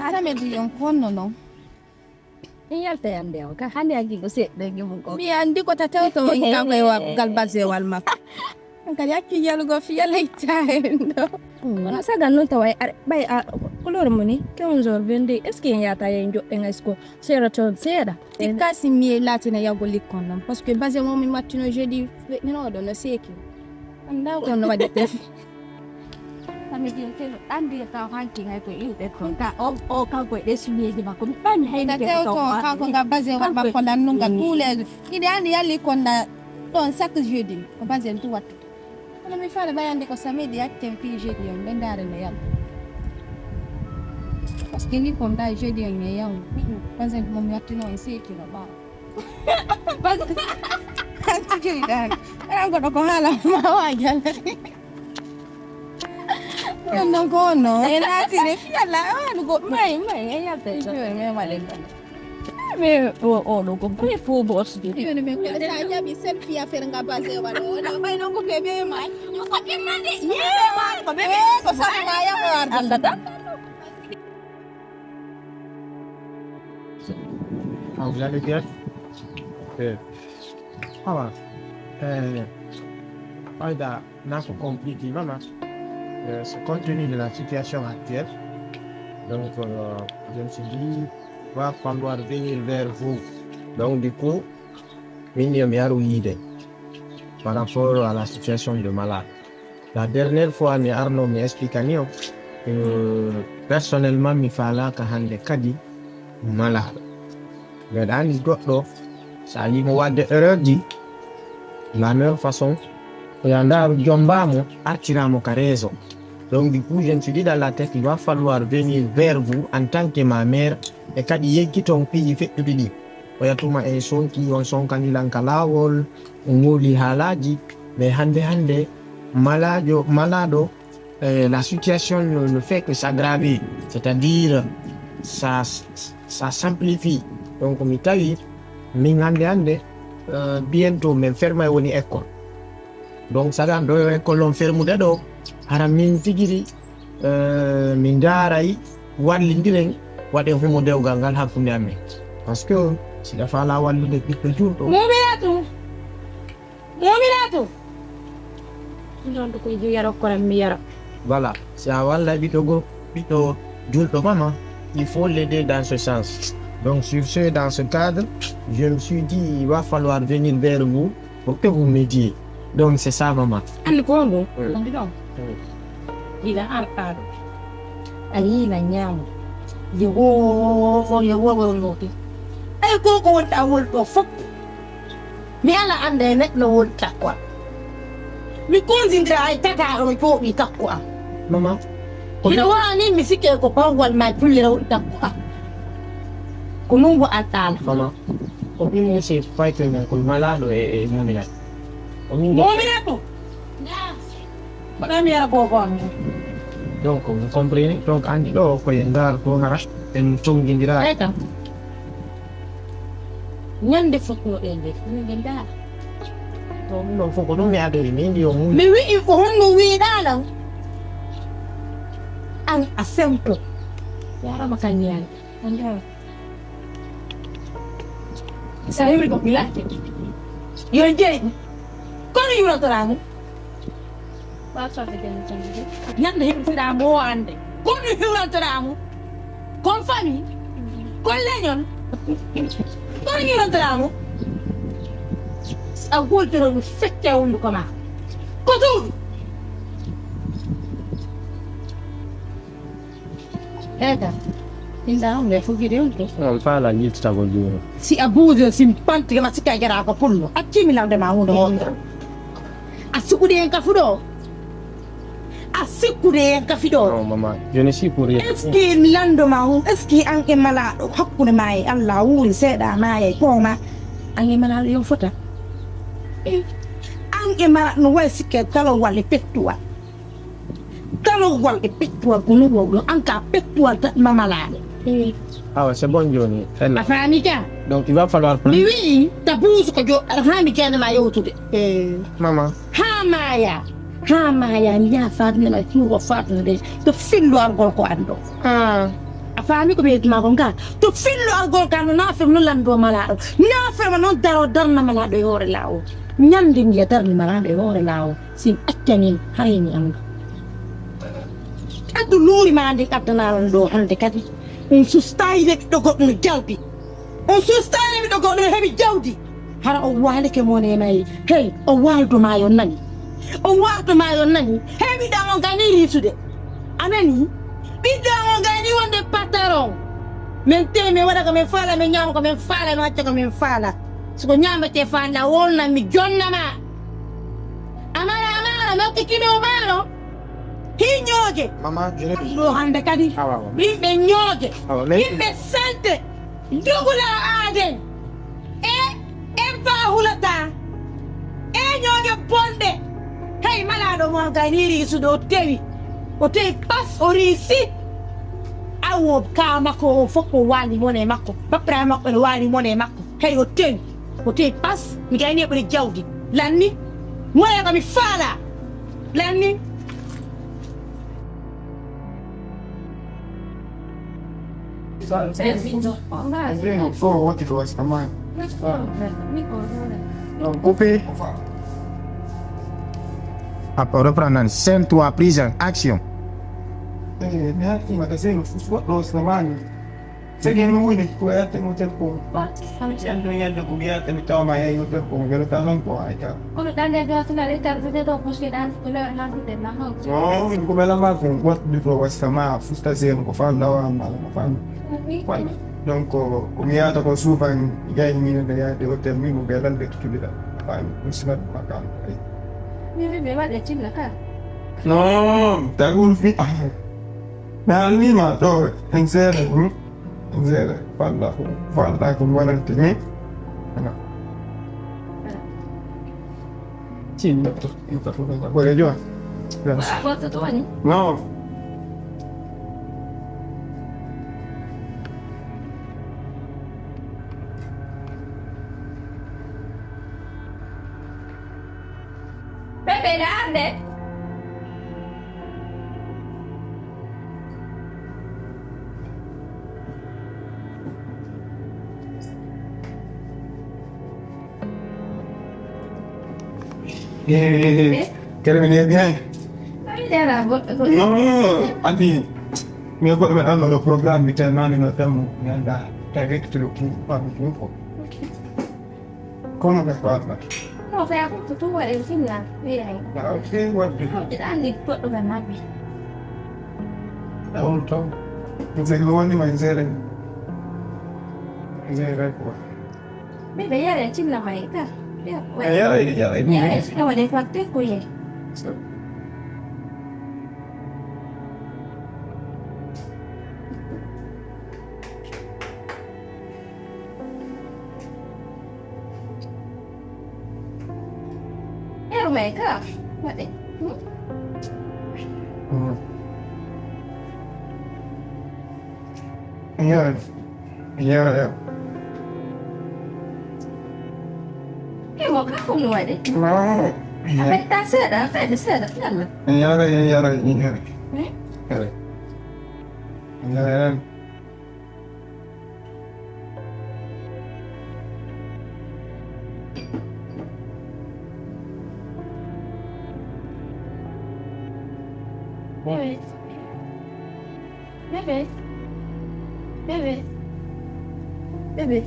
Ada me diyon kono no. Iyalte ande o ka hande agi go se de ngi ko. Mi andi ko tataw to ka ko wa galbaze wal ma. Kadi akki yalugo fi yalla itaendo. Wala saga non tawai bay a color moni ke on jor bende est ce que ya ta yen jo en esko sera to seda. Tika si mi latina ya goli kono parce que base mo mi matino jeudi ni no do no seki. Anda ko no wadi def. Kami dia te andi ka hanki ngai ko yu de ko ka o ka ko de sumi di ma ko ban hay na te to ka ko ga base wa ba ko lan nunga kule. Ide andi yali konda ton chaque jeudi ko base tu wat. Ana mi fala bayande ko samedi acte fi jeudi on bendare ne yam. Parce que ni konda jeudi on ne yam. Base mo mi atino en seki no ba. Base anti jeudi dan. Ana ko hala ma wa yalla. Non cono, e la tire fiala, non go mai ya te. Io me male. Me o no go pre fu boss di. Io me quella taglia mi selfie a fer nga base wa no, mai non go bebe mai. Io ko ke mande. Ko bebe ko sa ma ya ko ardata. Vous allez bien? Ah, Aïda, n'a pas compliqué, maman. Compte tenu de la situation actuelle, donc je me suis dit, il va falloir venir vers vous. Donc du coup, par rapport à la situation de malade. La dernière fois, Arnaud m'a expliqué que personnellement, il fallait que je sois malade. Mais dans les autres, ça a été erreur dit. La meilleure façon, c'est d'attirer mon carrézo. Donc du coup, je me suis dit dans la tête, il va falloir venir vers vous en tant que ma mère. Et quand il y a qui t'ont payé, fait tout dit. Il y a tout le monde qui ont son candidat en kalawol, on li haladi, mais hande, malado, la situation ne fait que s'aggraver. C'est-à-dire, ça simplifie. Donc, comme il dit, bientôt, même ferme une école. Donc, ça va dans l'école, on ferme d'ado. Hara min tigiri min daray wallindiren waɗe humo dewgal ngal hakkunde amen parce que siɗa fala wallude ɓiɗɗo julɗo Mominatu non ko ju yaro ko mi yaro voilà si a walla ɓiɗɗo julɗo mama il faut l'aider dans ce sens. Donc sur ce, dans ce cadre, je me suis dit il va falloir venir vers vous pour que vous m'aidiez. Donc c'est ça maman. An ko ngo ila arpado ayi la nyam yewo ngoti ay ko ta wol to fop mi ala ande nek no wol takwa mi konzindra ay tata o ko mi takwa Maman. ila wani mi sike ko pawal ma pulle wol takwa ko nungo atala Maman. Opinion c'est pas que con malado e momina. Mominato. Madame yara ko ko. Donc vous comprenez, donc andi do ko yendar ko harash en tongindira. Eka. Nyande fotno ende, ngenda. Donc non faut que nous me adori mais ndi o mu. Mi wi ko honno wi dala. An asempo. Yara makanyana. Anda. Sai mi ko pilate. Yo je. Kono yura taramo. Basta de gente. Nyande him tira mo ande. Kono yura taramo. Kon fami. Kon lenyon. Kono yura taramo. A voltero mi fette un koma. Kotu. Eda. Inda on le fugire un po'. Non fa la lista con lui. Si abuso si panti che ma si cagherà con pollo. A chi mi la ma uno. Assicuri en cafudo. Assicuri en cafido. Non maman, je ne suis pour rien. Est-ce que milando ma un est-ce que anche malato hakkune mai alla uri seda mai poma. Anche malato io fota. Anche malato no wai sikke talo wale pettua. Talo wale pettua kunu wo anka pettua mamalato. Ah ouais, c'est bon Johnny. Ma famiglia. Donc il va falloir prendre. Oui, tabuso ko jo famiglia na yotude. Maman. Ha maya mi ya fatne na kiwo fatne de to fillo angol ko ando. A fami ko be ma ko ngal to fillo algol kan na fe no lando malado na fe ma non daro darna malado e hore lawo nyande ngi darni malado e hore lawo sin attani hayni am adu luri ma ande katana do hande kati on sustai le to goddo jalbi on sustai le to goddo hebi jawdi hara o wale ke mone nay hey o waldo ma yon nani o waldo ma yon nani hebi dango gani risude ameni bidango gani wonde patron men teme wada ko men fala men nyam ko men fala no acca ko men fala so nyama te fala wonna mi jonna ma amara ma ko kino mano hi nyoge Mama, je ne do hande kadi bimbe nyoge bimbe sante dugula aden e ba hulata e nyoge bonde hey malado mo ganiri su do tewi o te pas orisi awo kama ko foko wani mone mako bapra mako wani mone mako hey o te pas mi gani e jawdi lanni moya ko mi fala lanni Coupé. Après reprendre, scène-toi, prise en action. Donc, comme il y a de souvent, il y a une minute de hôtel, mais nous verrons de tout le temps. Non, t'as vu? Mais à l'ima, toi, un zéro, voilà, comme voilà, tu es. Sì, vuole giù? No. Bebe, grande. ¿Quieres venir bien? No, Adi, mi abuelo hanno los programmi che non abbiamo andare direct to the come che parla? No, fai a tutto tu vuoi finire. Vedi? Ok, guarda. Anni tutto per me. Da un po'. Non sei buoni ma in serio. In serio qua. Bebe, ieri ci la mai, ca? Ieri. No, devi fare te qui. Ero meglio, guarda. Ieri. Io ho capito un nuovo. No. Aspetta, sera, fiamma. Ieri. Bebe. Bebe.